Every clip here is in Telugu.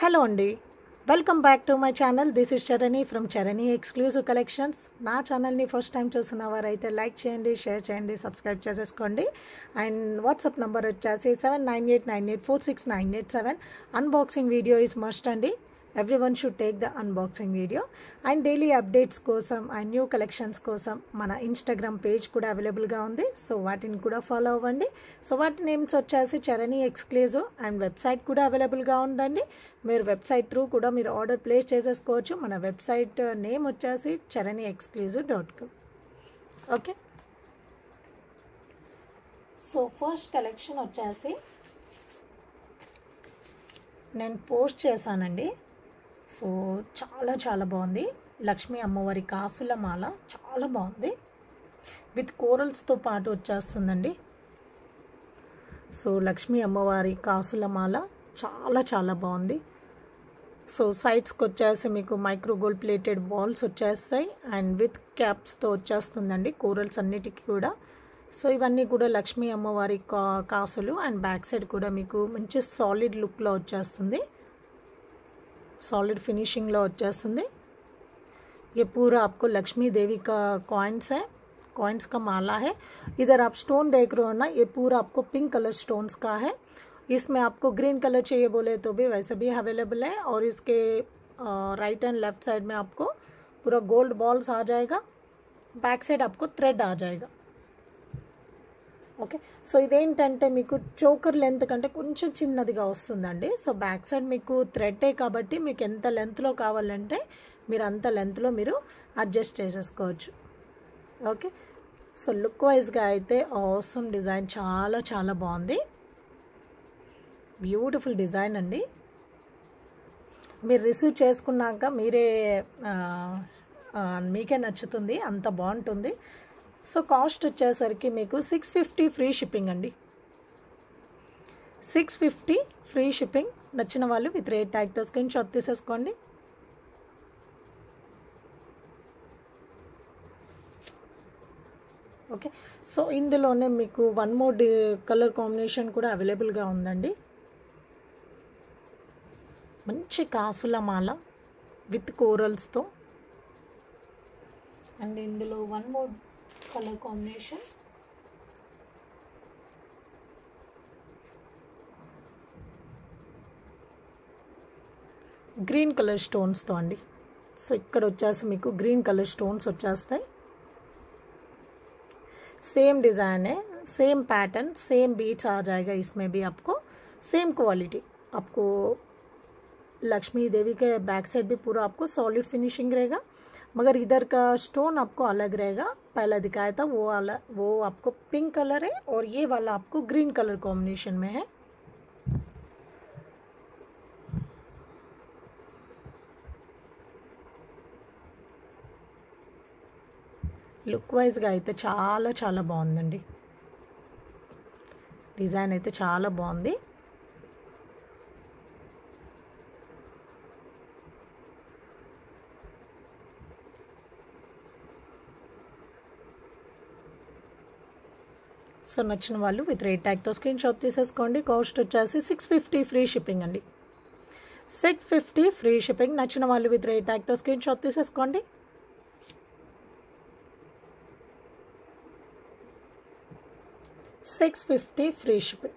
హలో అండి, welcome back to my channel. This is Charani from Charani exclusive collections. నా ఛానల్ని ఫస్ట్ టైం చూసిన వారైతే లైక్ చేయండి, షేర్ చేయండి, సబ్స్క్రైబ్ చేసేసుకోండి. అండ్ వాట్సాప్ నెంబర్ వచ్చేసి 7989846987. అన్బాక్సింగ్ వీడియో ఈజ్ మస్ట్ అండి. Everyone should take the unboxing video. And daily updates కోసం అండ్ న్యూ కలెక్షన్స్ కోసం మన ఇన్స్టాగ్రామ్ పేజ్ కూడా అవైలబుల్గా ఉంది. సో వాటిని కూడా ఫాలో అవ్వండి. సో వాటి నేమ్స్ వచ్చేసి చరణి ఎక్స్క్లూజివ్. అండ్ వెబ్సైట్ కూడా అవైలబుల్గా ఉందండి. మీరు వెబ్సైట్ త్రూ కూడా మీరు ఆర్డర్ ప్లేస్ చేసేసుకోవచ్చు. మన వెబ్సైట్ నేమ్ వచ్చేసి charaniexclusive.com. Okay, so first collection వచ్చేసి నేను పోస్ట్ చేశానండి. సో చాలా బాగుంది. లక్ష్మీ అమ్మవారి కాసుల మాల చాలా బాగుంది. విత్ కోరల్స్తో పాటు వచ్చేస్తుందండి. సో లక్ష్మీ అమ్మవారి కాసుల మాల చాలా బాగుంది. సో సైడ్స్కి వచ్చేసి మీకు మైక్రో గోల్డ్ ప్లేటెడ్ బాల్స్ వచ్చేస్తాయి. అండ్ విత్ క్యాప్స్తో వచ్చేస్తుందండి కోరల్స్ అన్నిటికీ కూడా. సో ఇవన్నీ కూడా లక్ష్మీ అమ్మవారి కాసులు. అండ్ బ్యాక్ సైడ్ కూడా మీకు మంచి సాలిడ్ లుక్లో వచ్చేస్తుంది, सॉलिड फिनिशिंग लो వచ్చేస్తుంది. ये पूरा आपको लक्ष्मी देवी का कॉइन्स है, कॉइन्स का माला है. इधर आप स्टोन देख रहे हो ना, ये पूरा आपको पिंक कलर स्टोन्स का है. इसमें आपको ग्रीन कलर चाहिए बोले तो भी वैसे भी अवेलेबल है. और इसके राइट एंड लेफ्ट साइड में आपको पूरा गोल्ड बॉल्स आ जाएगा. बैक साइड आपको थ्रेड आ जाएगा. ఓకే, సో ఇదేంటంటే మీకు చోకర్ లెంత్ కంటే కొంచెం చిన్నదిగా వస్తుందండి. సో బ్యాక్ సైడ్ మీకు థ్రెడ్డే కాబట్టి మీకు ఎంత లెంత్లో కావాలంటే మీరు అంత లెంత్లో మీరు అడ్జస్ట్ చేసేసుకోవచ్చు. ఓకే, సో లుక్ వైజ్గా అయితే ఆసమ్ డిజైన్ చాలా బాగుంది. బ్యూటిఫుల్ డిజైన్ అండి. మీరు రిసీవ్ చేసుకున్నాక మీకే నచ్చుతుంది, అంత బాగుంటుంది. సో కాస్ట్ వచ్చేసరికి మీకు 650 ఫ్రీ షిప్పింగ్ అండి. 650 ఫ్రీ షిప్పింగ్. నచ్చిన వాళ్ళు విత్ రేట్ ట్యాగ్తో స్క్రీన్ షాట్ తీసేసుకోండి. ఓకే, సో ఇందులోనే మీకు వన్ మోర్ కలర్ కాంబినేషన్ కూడా అవైలబుల్గా ఉందండి. మంచి కాసుల మాల విత్ కోరల్స్తో. అండ్ ఇందులో one more colour combination green colour స్టోన్స్తో అండి. సో ఇక్కడ వచ్చేసి మీకు గ్రీన్ కలర్ స్టోన్స్ వచ్చేస్తాయి. सेम डिज़ाइन है, सेम पैटर्न, सेम बीट्स आ जाएगा. इसमें भी आपको सेम क्वालिटी. आपको लक्ष्मी देवी के बैक साइड भी पूरा आपको सॉलिड फिनिशिंग रहेगा, मगर इधर का स्टोन आपको अलग रहेगा. पहला दिखाया था वो आपको पिंक कलर है और ये वाला आपको ग्रीन कलर कॉम्बिनेशन में है. లుక్ వైజ్గా అయితే చాలా బాగుందండి. డిజైన్ అయితే చాలా బాగుంది. సో నచ్చిన వాళ్ళు విత్ రేట్ ట్యాగ్తో స్క్రీన్ షాట్ తీసేసుకోండి. కాస్ట్ వచ్చేసి 650 ఫ్రీ షిప్పింగ్ అండి. 650 ఫ్రీ షిప్పింగ్. నచ్చిన వాళ్ళు విత్ రేట్ ట్యాగ్తో స్క్రీన్ షాట్ తీసేసుకోండి. $650 ఫ్రీ షిప్పింగ్.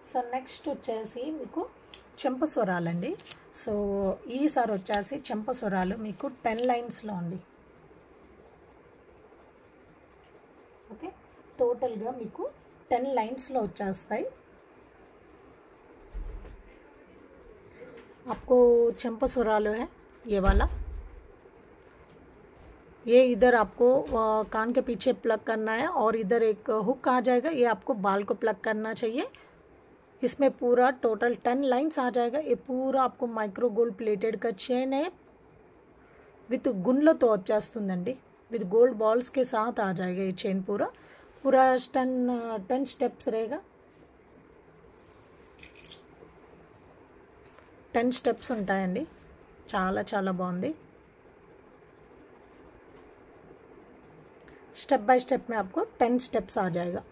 సో నెక్స్ట్ వచ్చేసి మీకు చెంపస్వరాలండి. సో ఈసారి వచ్చేసి చెంపస్వరాలు మీకు 10 లైన్స్లో ఉంది. ఓకే, టోటల్గా మీకు 10 లైన్స్లో వచ్చేస్తాయి. आपको चंपस्वरालो है ये वाला. ये इधर आपको कान के पीछे प्लग करना है और इधर एक हुक आ जाएगा. ये आपको बाल को प्लग करना चाहिए. इसमें पूरा टोटल 10 लाइन्स आ जाएगा. ये पूरा आपको माइक्रो गोल्ड प्लेटेड का चेन है विथ गुंडलतो వచ్చేస్తుందండి. विथ गोल्ड बॉल्स के साथ आ जाएगा ये चेन. पूरा 10 स्टेप्स रहेगा. 10 స్టెప్స్ ఉంటాయండి. చాలా చాలా బాగుంది. स्टेप बाय स्टेप में आपको 10 स्टेप्स आ जाएगा।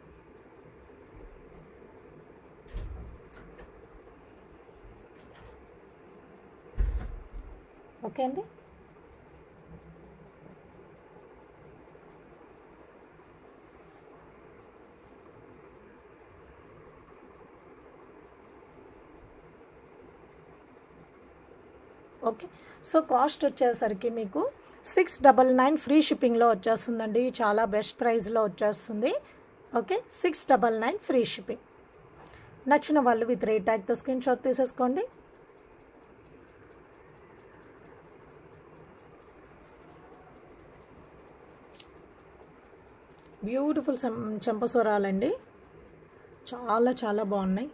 ఓకే అండి। ఓకే, సో కాస్ట్ వచ్చేసరికి మీకు 699 ఫ్రీ షిప్పింగ్లో వచ్చేస్తుందండి। చాలా బెస్ట్ ప్రైస్లో వచ్చేస్తుంది। Okay, 699 free shipping. నచ్చిన వాళ్ళు విత్ రేట్ ట్యాగ్తో స్క్రీన్ షాట్ తీసేసుకోండి। బ్యూటిఫుల్ చెంపస్వరాలండి, చాలా చాలా బాగున్నాయి।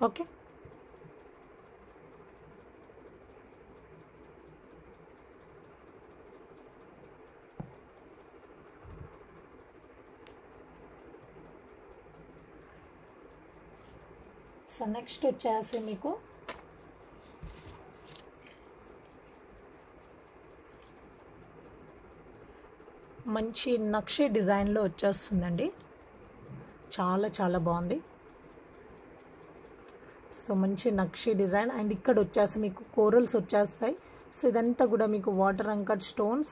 ఓకే, సో నెక్స్ట్ వచ్చేసి మీకు మంచి నక్షి డిజైన్లో వచ్చేస్తుందండి, చాలా చాలా బాగుంది। సో మంచి నక్షి డిజైన్ అండ్ ఇక్కడ వచ్చేసి మీకు కోరల్స్ వచ్చేస్తాయి। సో ఇదంతా కూడా మీకు వాటర్ అంకట్ స్టోన్స్।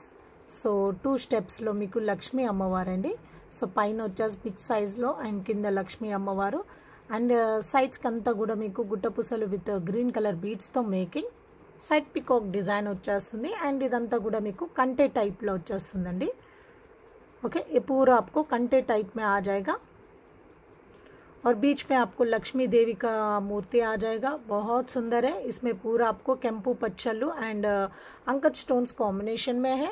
సో 2 స్టెప్స్లో మీకు లక్ష్మీ అమ్మవారండి। సో పైన వచ్చేసి బిగ్ సైజ్లో అండ్ కింద లక్ష్మీ అమ్మవారు అండ్ సైడ్స్కి అంతా కూడా మీకు గుట్టపూసలు విత్ గ్రీన్ కలర్ బీడ్స్తో మేకింగ్। సైడ్ పికాక్ డిజైన్ వచ్చేస్తుంది అండ్ ఇదంతా కూడా మీకు కంటే टाइपలో వచ్చేస్తుందండి। ओके, ये पूरा आपको कंटे टाइप में आ जाएगा और बीच में आपको लक्ष्मी देवी का मूर्ति आ जाएगा, बहुत सुंदर है। इसमें पूरा आपको केंपू पच्चल्लू एंड अंकट स्टोन्स कॉम्बिनेशन में है।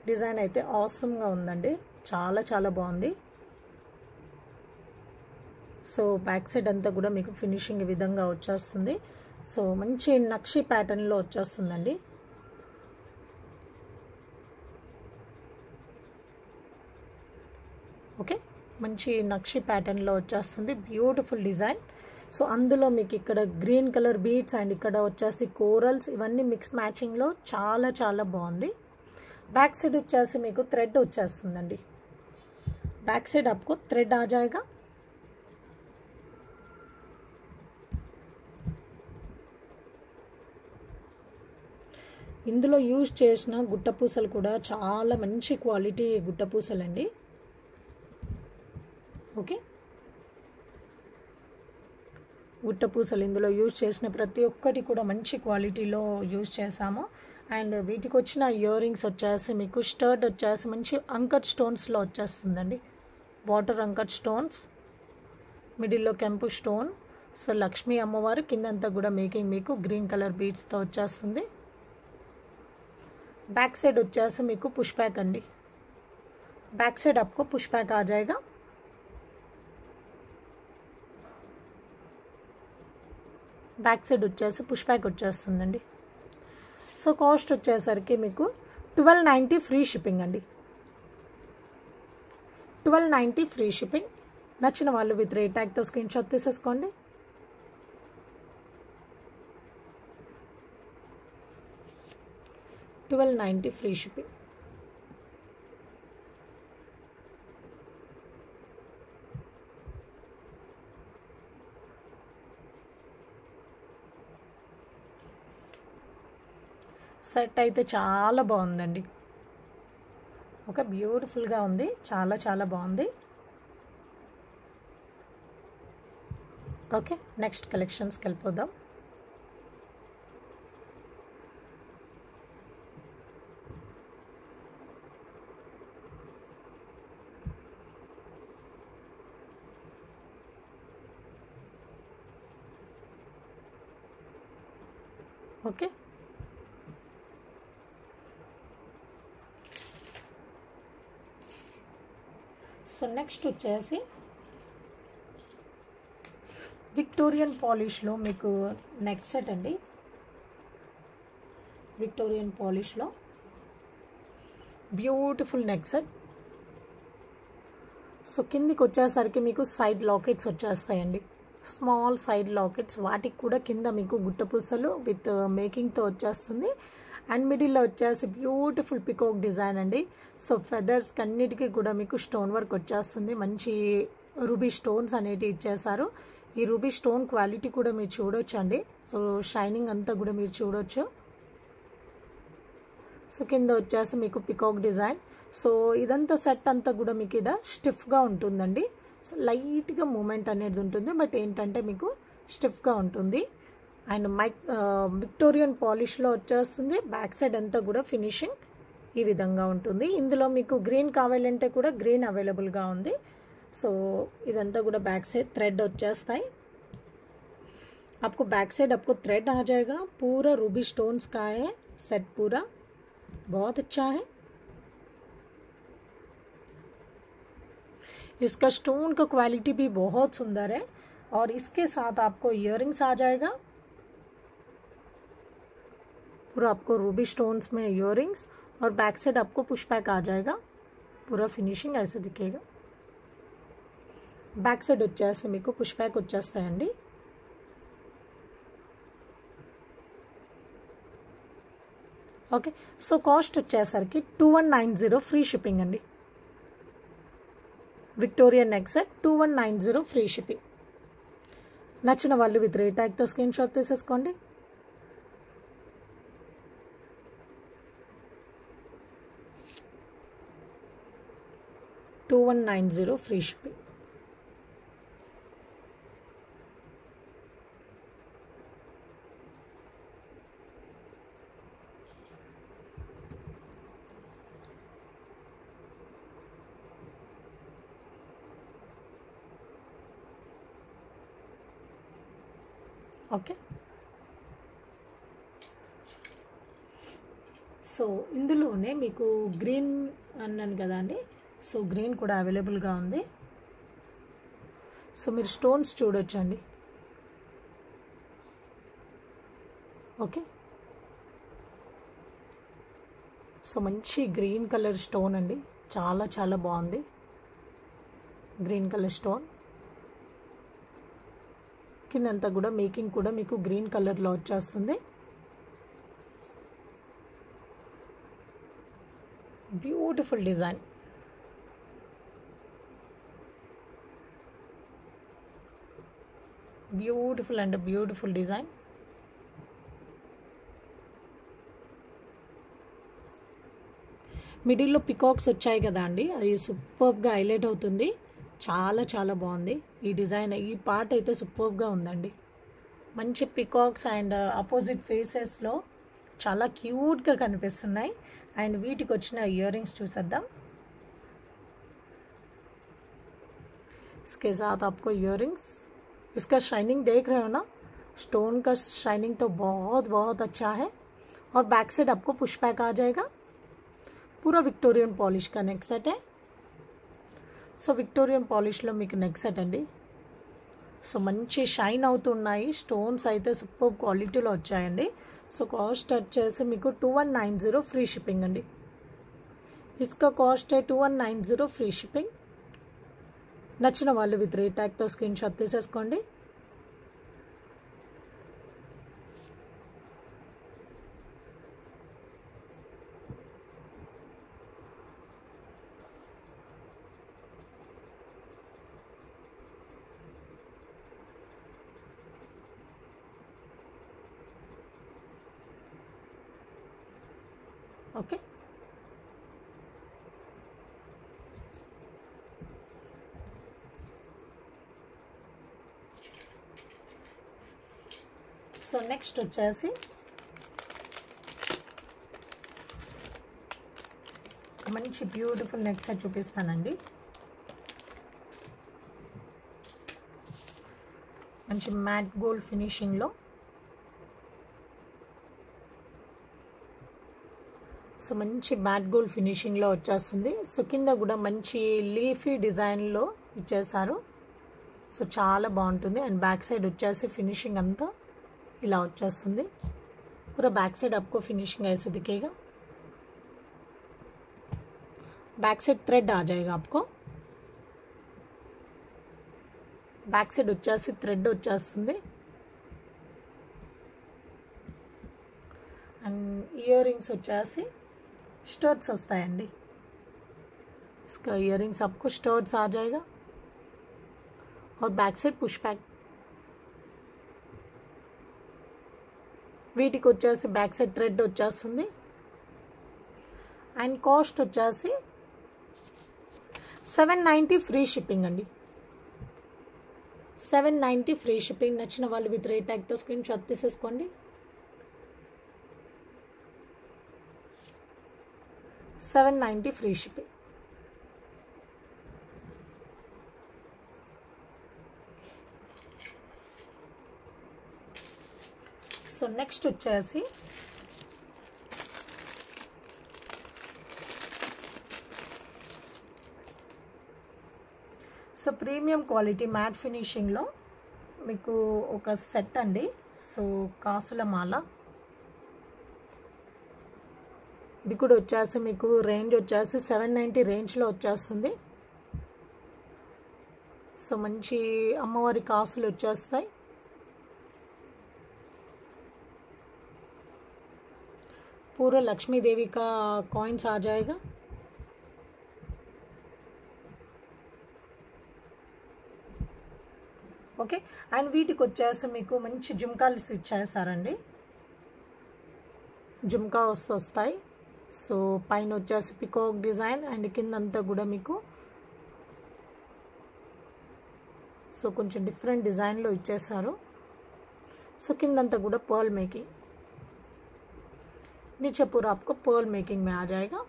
డిజైన్ అయితే ఆసమ్గా ఉందండి, చాలా చాలా బాగుంది। సో బ్యాక్ సైడ్ అంతా కూడా మీకు ఫినిషింగ్ ఈ విధంగా వచ్చేస్తుంది। సో మంచి నక్షి ప్యాటర్న్లో వచ్చేస్తుందండి। ఓకే, మంచి నక్షి ప్యాటర్న్లో వచ్చేస్తుంది, బ్యూటిఫుల్ డిజైన్। సో అందులో మీకు ఇక్కడ గ్రీన్ కలర్ బీడ్స్ అండ్ ఇక్కడ వచ్చేసి కోరల్స్, ఇవన్నీ మిక్స్ మ్యాచింగ్లో చాలా చాలా బాగుంది। बैक साइड వచ్చేసి మీకు థ్రెడ్ వచ్చేస్తుందండి, बैक साइड आपको थ्रेड आ जाएगा। ఇందులో యూజ్ చేసిన గుట్టపూసలు కూడా చాలా మంచి క్వాలిటీ గుట్టపూసలండి। ఓకే, గుట్టపూసలు ఇందులో యూజ్ చేసిన ప్రతి ఒక్కటి కూడా మంచి క్వాలిటీలో యూజ్ చేసాము। అండ్ వీటికి వచ్చిన ఇయర్ రింగ్స్ వచ్చేసి మీకు స్టర్డ్ వచ్చేసి మంచి అంకట్ స్టోన్స్లో వచ్చేస్తుందండి, వాటర్ అంకట్ స్టోన్స్, మిడిల్లో కెంపు స్టోన్। సో లక్ష్మీ అమ్మవారు కిందంతా కూడా మేకింగ్ మీకు గ్రీన్ కలర్ బీడ్స్తో వచ్చేస్తుంది। बैक साइड వచ్చేసి మీకు పుష్ బ్యాక్ అండి, बैक साइड आपको पुश बैक आ जाएगा। बैक साइड వచ్చేసి పుష్ బ్యాక్ వచ్చేస్తుందండి। సో కాస్ట్ వచ్చేసరికి మీకు 1290 ఫ్రీ షిప్పింగ్ అండి, 1290 ఫ్రీ షిప్పింగ్। నచ్చిన వాళ్ళు విత్ రేట్ ట్యాగ్తో స్క్రీన్ షాట్ తీసేసుకోండి। $1290 ఫ్రీ షిప్పింగ్। సెట్ అయితే చాలా బాగుందండి, ఒక బ్యూటిఫుల్గా ఉంది, చాలా చాలా బాగుంది। ఓకే, నెక్స్ట్ కలెక్షన్స్కి వెళ్ళిపోదాం। ఓకే, సో నెక్స్ట్ వచ్చేసి విక్టోరియన్ పాలిష్లో మీకు నెక్ సెట్ అండి, విక్టోరియన్ పాలిష్లో బ్యూటిఫుల్ నెక్ సెట్. సో కిందికి వచ్చేసరికి మీకు సైడ్ లాకెట్స్ వచ్చేస్తాయండి, స్మాల్ సైడ్ లాకెట్స్. వాటికి కూడా కింద మీకు గుట్టపూసలు విత్ మేకింగ్తో వచ్చేస్తుంది. అండ్ మిడిల్లో వచ్చేసి బ్యూటిఫుల్ పికాక్ డిజైన్ అండి. సో ఫెదర్స్కి అన్నిటికీ కూడా మీకు స్టోన్ వర్క్ వచ్చేస్తుంది. మంచి రూబీ స్టోన్స్ అనేటివి ఇచ్చేసారు. ఈ రూబీ స్టోన్ క్వాలిటీ కూడా మీరు చూడొచ్చు అండి. సో షైనింగ్ అంతా కూడా మీరు చూడొచ్చు. సో కింద వచ్చేసి మీకు పికాక్ డిజైన్. సో ఇదంతా సెట్ అంతా కూడా మీకు ఇక్కడ స్టిఫ్గా ఉంటుందండి. సో లైట్గా మూమెంట్ అనేది ఉంటుంది, బట్ ఏంటంటే మీకు స్టిఫ్గా ఉంటుంది. అండ్ విక్టోరియన్ పాలిష్లో వచ్చేస్తుంది. బ్యాక్ సైడ్ అంతా కూడా ఫినిషింగ్ ఈ విధంగా ఉంటుంది. ఇందులో మీకు గ్రీన్ కావాలంటే కూడా గ్రీన్ అవైలబుల్గా ఉంది. సో ఇదంతా కూడా बैक से थ्रेड వచ్చేస్తాయి. आपको बैक साइड आपको थ्रेड आ जाएगा. पूरा रूबी स्टोन्स का है सेट, पूरा बहुत अच्छा है. इसका स्टोन का क्वालिटी भी बहुत सुंदर है. और इसके साथ आपको इयररिंग्स आ जाएगा. पूरा आपको रूबी स्टोन्स में इयररिंग्स और बैक साइड आपको पुश बैक आ जाएगा. पूरा फिनिशिंग ऐसे दिखेगा. బ్యాక్ సైడ్ వచ్చేసి మీకు పుష్ బ్యాక్ వచ్చేస్తాయండి. ఓకే. సో కాస్ట్ వచ్చేసరికి 2190 ఫ్రీ షిప్పింగ్ అండి. Victoria neck set 2190 free shipping. నచ్చిన వాళ్ళు విత్ రేట్ ట్యాగ్తో స్క్రీన్ షాట్ తీసేసుకోండి. $2190 ఫ్రీ షిప్పింగ్. ఓకే. సో ఇందులోనే మీకు గ్రీన్ అన్నాను కదా అండి. సో గ్రీన్ కూడా అవైలబుల్గా ఉంది. సో మీరు స్టోన్స్ చూడొచ్చండి. ఓకే. సో మంచి గ్రీన్ కలర్ స్టోన్ అండి, చాలా చాలా బాగుంది. గ్రీన్ కలర్ స్టోన్ కిందంతా కూడా మేకింగ్ కూడా మీకు గ్రీన్ కలర్లో వచ్చేస్తుంది. Beautiful design. Beautiful and beautiful design. మిడిల్లో పికాక్స్ వచ్చాయి కదా అండి, అది సూపర్గా హైలైట్ అవుతుంది. చాలా చాలా బాగుంది ఈ డిజైన్. ఈ పార్ట్ అయితే సూపర్గా ఉందండి. మంచి పికాక్స్ అండ్ అపోజిట్ ఫేసెస్లో చాలా క్యూట్గా కనిపిస్తున్నాయి. అండ్ వీటికి వచ్చిన ఇయర్ రింగ్స్ చూసేద్దాం. इसके साथ आपको इयररिंग्स, इसका शाइनिंग देख रहे हो ना, स्टोन का शाइनिंग तो बहुत बहुत अच्छा है. और बैक साइड आपको पुश बैक आ जाएगा. पूरा विक्टोरियन पॉलिश का नेक सेट है. సో విక్టోరియన్ పాలిష్లో మీకు నెక్ సెట్ అండి. సో మంచి షైన్ అవుతున్నాయి. స్టోన్స్ అయితే సూపర్ క్వాలిటీలో వచ్చాయండి. సో కాస్ట్ వచ్చేసి మీకు 2190 ఫ్రీ షిప్పింగ్ అండి. Iska cost 2190 free shipping. నచ్చిన వాళ్ళు విత్ రేట్ ట్యాగ్తో స్క్రీన్ షాట్ తీసేసుకోండి. ఓకే. సో నెక్స్ట్ వచ్చేసి మంచి బ్యూటిఫుల్ నెక్ సెట్ చూపిస్తానండి. మంచి మ్యాట్ గోల్డ్ ఫినిషింగ్లో. సో మంచి మ్యాట్ గోల్డ్ ఫినిషింగ్లో వచ్చేస్తుంది. సో కింద కూడా మంచి లీఫీ డిజైన్లో ఇచ్చేసారు. సో చాలా బాగుంటుంది. అండ్ బ్యాక్ సైడ్ వచ్చేసి ఫినిషింగ్ అంతా ఇలా వచ్చేస్తుంది. पूरा बैक साइड आपको फिनिशिंग ऐसे दिखेगा. बैक साइड थ्रेड आ जाएगा आपको बैक साइड వచ్చేసి థ్రెడ్ వచ్చేస్తుంది అండ్ ఇయర్ రింగ్స్ వచ్చేసి स्टड्स వస్తాయండి इसका इयर रिंग्स आपको स्टड्स आ जाएगा और बैक साइड पुश बैक వీటికి వచ్చేసి బ్యాక్ సైడ్ థ్రెడ్ వచ్చేస్తుంది అండ్ కాస్ట్ వచ్చేసి 790 ఫ్రీ షిప్పింగ్ అండి 790 ఫ్రీ షిప్పింగ్ నచ్చిన వాళ్ళు విత్ రేట్ ట్యాగ్ తో స్క్రీన్ షాట్ తీసేసుకోండి 790 ఫ్రీ షిప్పింగ్ సో నెక్స్ట్ వచ్చేసి సో ప్రీమియం క్వాలిటీ మ్యాట్ ఫినిషింగ్లో మీకు ఒక సెట్ అండి సో కాసుల మాల ఇది కూడా వచ్చేసి మీకు రేంజ్ వచ్చేసి 790 రేంజ్లో వచ్చేస్తుంది సో మంచి అమ్మవారి కాసులు వచ్చేస్తాయి पूरा लक्ष्मी देवी का कॉइन्स आ जाएगा ఓకే అండ్ వీటికి వచ్చేసి మీకు మంచి జుమ్కాలు ఇచ్చేసారండి జుమ్కా వస్తాయి సో పైన వచ్చేసి పికాక్ డిజైన్ అండ్ కిందంతా కూడా మీకు సో కొంచెం డిఫరెంట్ డిజైన్లో ఇచ్చేసారు సో కిందంతా కూడా పర్ల్ మేకింగ్ नीचे पूरा आपको पर्ल मेकिंग में आ जाएगा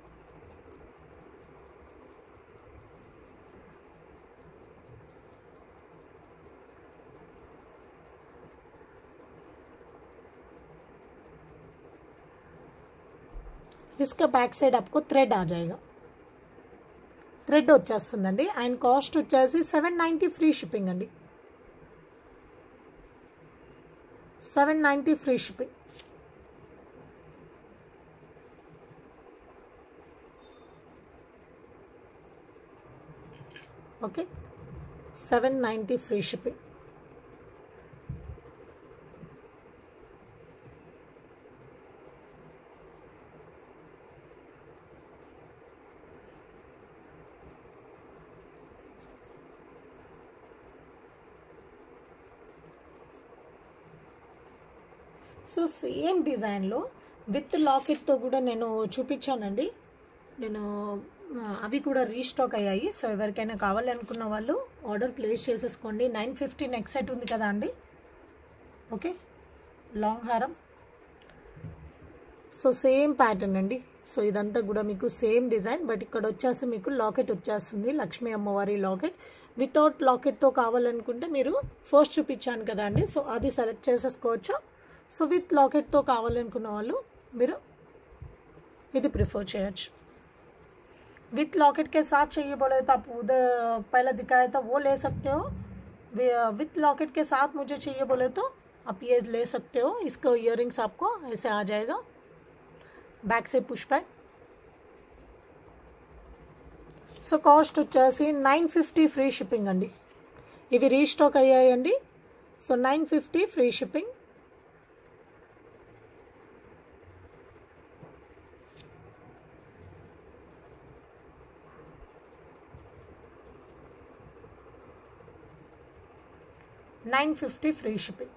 इसका बैक साइड आपको थ्रेड आ जाएगा थ्रेड వచ్చేస్తుందండి అండ్ కాస్ట్ వచ్చేసి 790 ఫ్రీ షిప్పింగ్ అండి 790 free shipping okay 790 free shipping so same డిజైన్లో విత్ లాకెట్తో కూడా నేను చూపించానండి నేను అవి కూడా రీస్టాక్ అయ్యాయి సో ఎవరికైనా కావాలనుకున్న వాళ్ళు ఆర్డర్ ప్లేస్ చేసేసుకోండి 950 నెక్ సెట్ ఉంది కదా అండి ఓకే లాంగ్ హారం సో సేమ్ ప్యాటర్న్ అండి సో ఇదంతా కూడా మీకు సేమ్ డిజైన్ బట్ ఇక్కడ వచ్చేసి మీకు లాకెట్ వచ్చేస్తుంది లక్ష్మీ అమ్మవారి లాకెట్ వితౌట్ లాకెట్తో కావాలనుకుంటే మీరు ఫస్ట్ చూపించాను కదా అండి సో అది సెలెక్ట్ చేసేసుకోవచ్చు సో విత్ లాకెట్తో కావాలనుకున్న వాళ్ళు మీరు ఇది ప్రిఫర్ చేయొచ్చు विथ लॉकेट के साथ चाहिए बोले तो आप उधर पहले दिखाया था वो ले सकते हो विथ लॉकेट के साथ मुझे चाहिए बोले तो आप ये ले सकते हो इसका इयररिंग्स आपको ऐसे आ जाएगा बैक से पुश बैक సో కాస్ట్ వచ్చేసి 950 ఫ్రీ షిప్పింగ్ అండి ఇవి రీస్టాక్ అయ్యాయండి so 950 free shipping $950 free shipping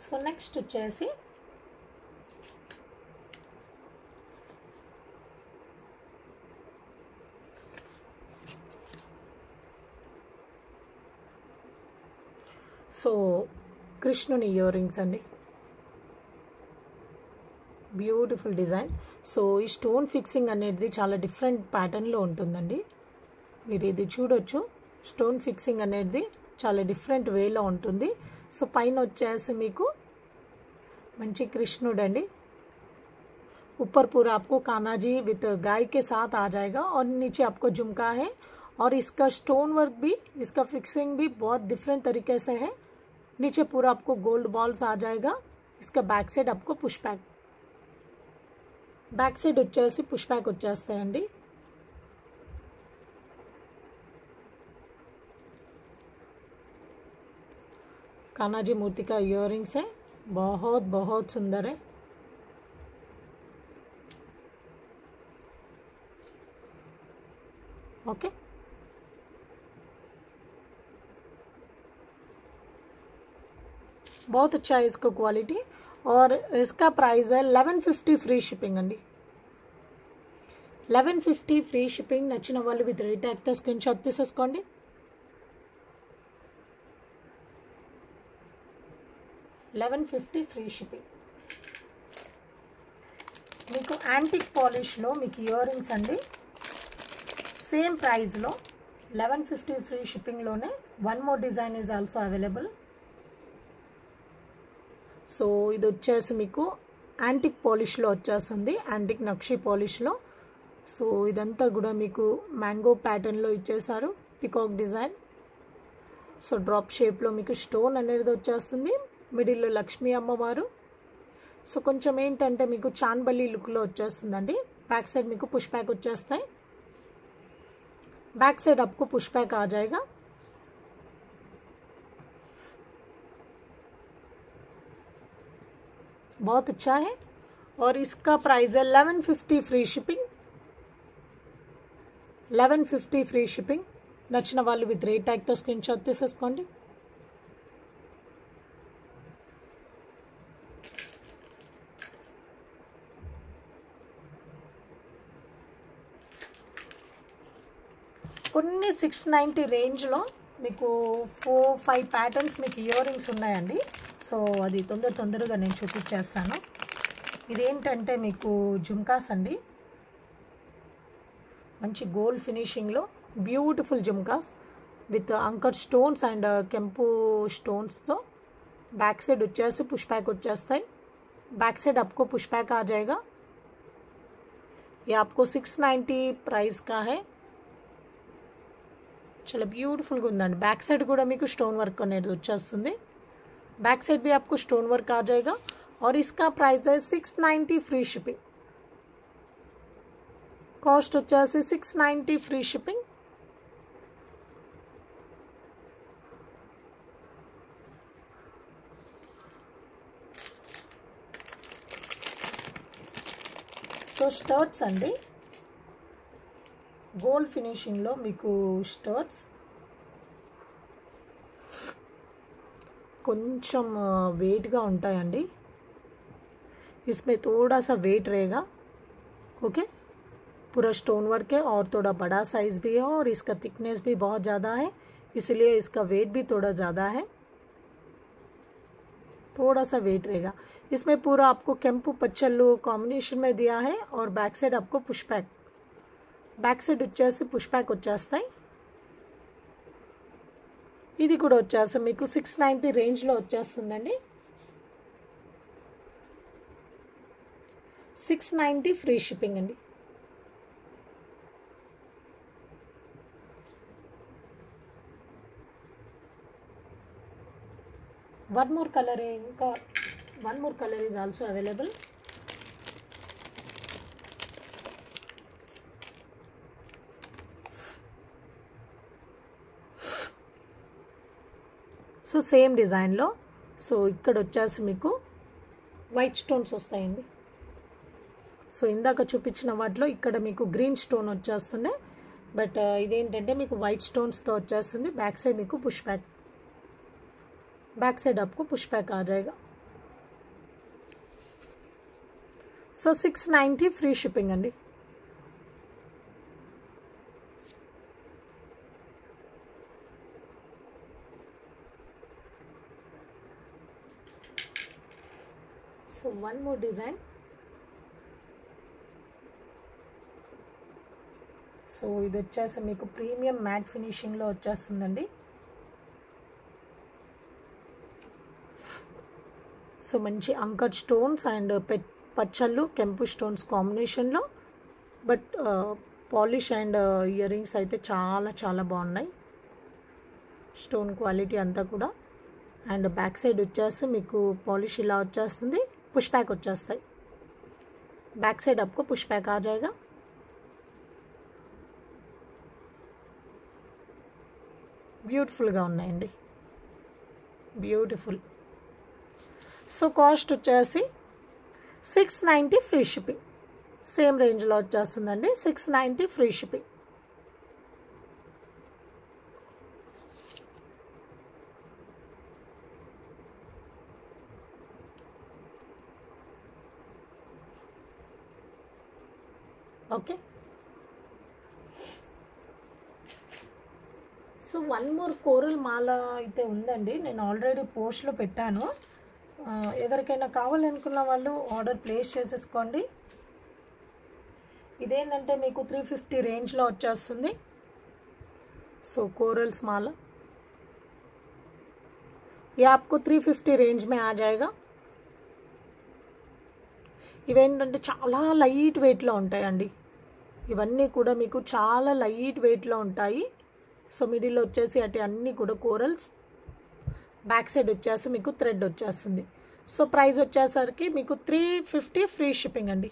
so next వచ్చేసి సో కృష్ణుని ఇయర్ రింగ్స్ అండి బ్యూటిఫుల్ డిజైన్ సో ఈ స్టోన్ ఫిక్సింగ్ అనేది చాలా డిఫరెంట్ ప్యాటర్న్లో ఉంటుందండి మీరు ఇది చూడొచ్చు స్టోన్ ఫిక్సింగ్ అనేది చాలా డిఫరెంట్ వేలో ఉంటుంది సో పైన వచ్చేసి మీకు మంచి కృష్ణుడు అండి ऊपर पूरा आपको कान्हा जी विद गाय के साथ आ जाएगा और नीचे आपको झुमका है और इसका स्टोन वर्क भी इसका फिक्सिंग भी बहुत डिफरेंट तरीके से है नीचे पूरा आपको गोल्ड बॉल्स आ जाएगा. इसका बैक సైడ్ आपको పుష్ బ్యాక్, बैक సైడ్ వచ్చేసి పుష్ బ్యాక్ వచ్చేస్తాయండి. कान्हाजी मूर्ति का इयरिंग्स है, बहुत बहुत सुंदर है. ओके, बहुत अच्छा है इसका क्वालिटी. और इसका प्राइस है 1150 फ्री शिपिंग अंडी. 1150 ఫ్రీ షిప్పింగ్. నచ్చిన వాళ్ళు విత్ రేట్ ట్యాగ్తో స్క్రీన్ షాట్ తీసేసుకోండి. 1150 ఫ్రీ షిప్పింగ్. మీకు యాంటిక్ పాలిష్లో మీకు ఇయర్ రింగ్స్ అండి, సేమ్ ప్రైస్లో 1150 ఫ్రీ షిప్పింగ్లోనే one more design is also available. So ఇది వచ్చేసి మీకు యాంటిక్ పాలిష్లో వచ్చేస్తుంది, యాంటిక్ నక్షి పాలిష్లో. సో ఇదంతా కూడా మీకు మ్యాంగో ప్యాటర్న్లో ఇచ్చేసారు, పికాక్ డిజైన్. సో డ్రాప్ షేప్లో మీకు స్టోన్ అనేది వచ్చేస్తుంది, మిడిల్లో లక్ష్మీ అమ్మవారు. సో కొంచెం ఏంటంటే మీకు చాన్బల్లి లుక్లో వచ్చేస్తుందండి. బ్యాక్ సైడ్ మీకు పుష్ బ్యాక్ వచ్చేస్తాయి. बैक साइड आपको पुश बैक आ जाएगा. बहुत अच्छा है. और इसका प्राइस है 1150 फ्री शिपिंग. 1150 free shipping. నచ్చిన వాళ్ళు విత్ రేట్ ట్యాగ్తో స్క్రీన్ షాట్ తీసేసుకోండి. కొన్ని 690 రేంజ్లో మీకు 4-5 ప్యాటర్న్స్ మీకు ఇయర్ రింగ్స్ ఉన్నాయండి. సో అది తొందరగా నేను చూపించేస్తాను. ఇదేంటంటే మీకు జుమ్కాస్ అండి, మంచి గోల్డ్ ఫినిషింగ్లో బ్యూటిఫుల్ జుమ్కాస్ విత్ అంకర్ స్టోన్స్ అండ్ కెంపు స్టోన్స్తో. बैक साइड వచ్చేసి పుష్ బ్యాక్ వచ్చేస్తాయి. बैक साइड आपको पुश बैक आ जाएगा. ये आपको 690 प्राइस का है. చాలా బ్యూటిఫుల్గా ఉందండి. బ్యాక్ సైడ్ కూడా మీకు స్టోన్ వర్క్ అనేది వచ్చేస్తుంది. बैक साइड भी आपको स्टोन वर्क आ जाएगा. और इसका प्राइस है 690 फ्री शिपिंग. कॉस्ट వచ్చేసి 690 फ्री शिपिंग. సో స్టర్ట్స్ అండి, గోల్డ్ ఫినిషింగ్లో మీకు స్టర్ట్స్ కొంచెం वेटగా ఉంటాయండి. इसमें थोड़ा सा वेट रहेगा. ओके, पूरा स्टोन वर्क है और थोड़ा बड़ा साइज भी है और इसका थिकनेस भी बहुत ज़्यादा है, इसलिए इसका वेट भी थोड़ा ज़्यादा है. थोड़ा सा वेट रहेगा. इसमें पूरा आपको केंपू पच्चल्लू कॉम्बिनेशन में दिया है. और बैक साइड आपको पुश बैक, बैक साइड వచ్చేసి పుష్ బ్యాక్ వచ్చేస్తాయి. ఇది కూడా వచ్చేసి మీకు 690 రేంజ్లో వచ్చేస్తుందండి. 690 ఫ్రీ షిప్పింగ్ అండి. వన్ మోర్ కలర్, ఇంకా one more colour is also available. So same డిజైన్లో. సో ఇక్కడ వచ్చేసి మీకు వైట్ స్టోన్స్ వస్తాయండి. సో ఇందాక చూపించిన వాటిలో ఇక్కడ మీకు గ్రీన్ స్టోన్ వచ్చేస్తుండే, బట్ ఇదేంటంటే మీకు వైట్ స్టోన్స్తో వచ్చేస్తుంది. बैक साइड మీకు పుష్ బ్యాక్, बैक साइड आपको पुश बैक आ जाएगा. సో 690 ఫ్రీ షిప్పింగ్ అండి. So one more design. So ఇది వచ్చేసి మీకు ప్రీమియం మ్యాట్ ఫినిషింగ్లో వచ్చేస్తుందండి. సో మంచి అంకర్ స్టోన్స్ అండ్ పచ్చళ్ళు కెంపు స్టోన్స్ కాంబినేషన్లో. But polish and ear rings అయితే చాలా చాలా బాగున్నాయి. స్టోన్ క్వాలిటీ అంతా కూడా అండ్ బ్యాక్ సైడ్ వచ్చేసి మీకు పాలిష్ ఇలా వచ్చేస్తుంది, పుష్ బ్యాక్ వచ్చేస్తాయి. బ్యాక్ సైడ్ आपको పుష్ బ్యాక్ आ जाएगा. బ్యూటిఫుల్గా ఉన్నాయండి, బ్యూటిఫుల్. సో కాస్ట్ వచ్చేసి 690 ఫ్రీ షిప్పింగ్. సేమ్ రేంజ్లో వచ్చేస్తుందండి, 690 free shipping. Okay. So one more coral మాల అయితే ఉందండి, నేను ఆల్రెడీ పోస్ట్లో పెట్టాను. ఎవరికైనా కావాలనుకున్న వాళ్ళు ఆర్డర్ ప్లేస్ చేసేసుకోండి. ఇదేంటంటే మీకు 350 రేంజ్లో వచ్చేస్తుంది. సో కోరల్స్ మాల ये आपको 350 रेंज में आ जाएगा. ఇవేంటంటే చాలా లైట్ వెయిట్లో ఉంటాయండి, ఇవన్నీ కూడా మీకు చాలా లైట్ వెయిట్లో ఉంటాయి. సో మిడిల్లో వచ్చేసి అటు అన్నీ కూడా కోరల్స్, బ్యాక్ సైడ్ వచ్చేసి మీకు థ్రెడ్ వచ్చేస్తుంది. సో ప్రైస్ వచ్చేసరికి మీకు 350 ఫ్రీ షిప్పింగ్ అండి.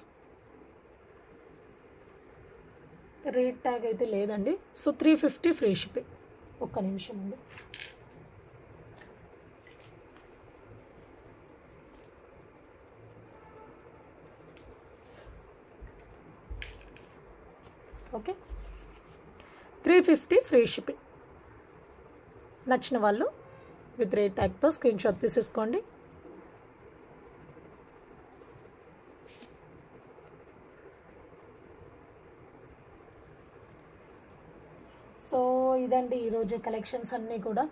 రేట్ ట్యాగ్ అయితే లేదండి. So 350 free shipping. ఒక్క నిమిషం అండి. Okay, 350 free shipping. నచ్చిన వాళ్ళు విత్ రేట్ ట్యాగ్తో స్క్రీన్ షాట్ తీసేసుకోండి. సో ఇదండి ఈరోజు కలెక్షన్స్ అన్నీ కూడా.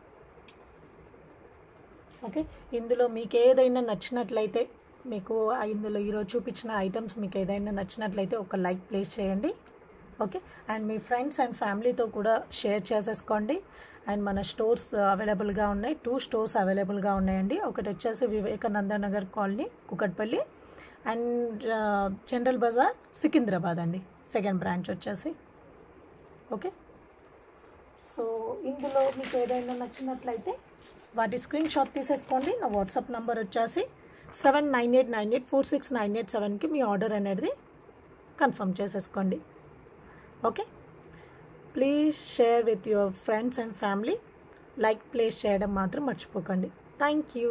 ఓకే, ఇందులో మీకు ఏదైనా నచ్చినట్లయితే, మీకు ఇందులో ఈరోజు చూపించిన ఐటమ్స్ మీకు ఏదైనా నచ్చినట్లయితే ఒక లైక్ ప్లేస్ చేయండి. Okay, and me friends and ఫ్యామిలీతో కూడా షేర్ చేసేసుకోండి. అండ్ మన స్టోర్స్ అవైలబుల్గా ఉన్నాయి, 2 స్టోర్స్ అవైలబుల్గా ఉన్నాయండి. ఒకటి వచ్చేసి Vivekananda Nagar colony Kukatpally, and General Bazaar Secunderabad అండి, సెకండ్ బ్రాంచ్ వచ్చేసి. ఓకే, సో ఇందులో మీకు ఏదైనా నచ్చినట్లయితే వాటి స్క్రీన్ షాట్ తీసేసుకోండి. నా వాట్సాప్ నెంబర్ వచ్చేసి 7998946987కి మీ ఆర్డర్ అనేది కన్ఫర్మ్ చేసేసుకోండి. Okay, please share with your friends and family. Like place చేయడం మాత్రం మర్చిపోకండి. Thank you.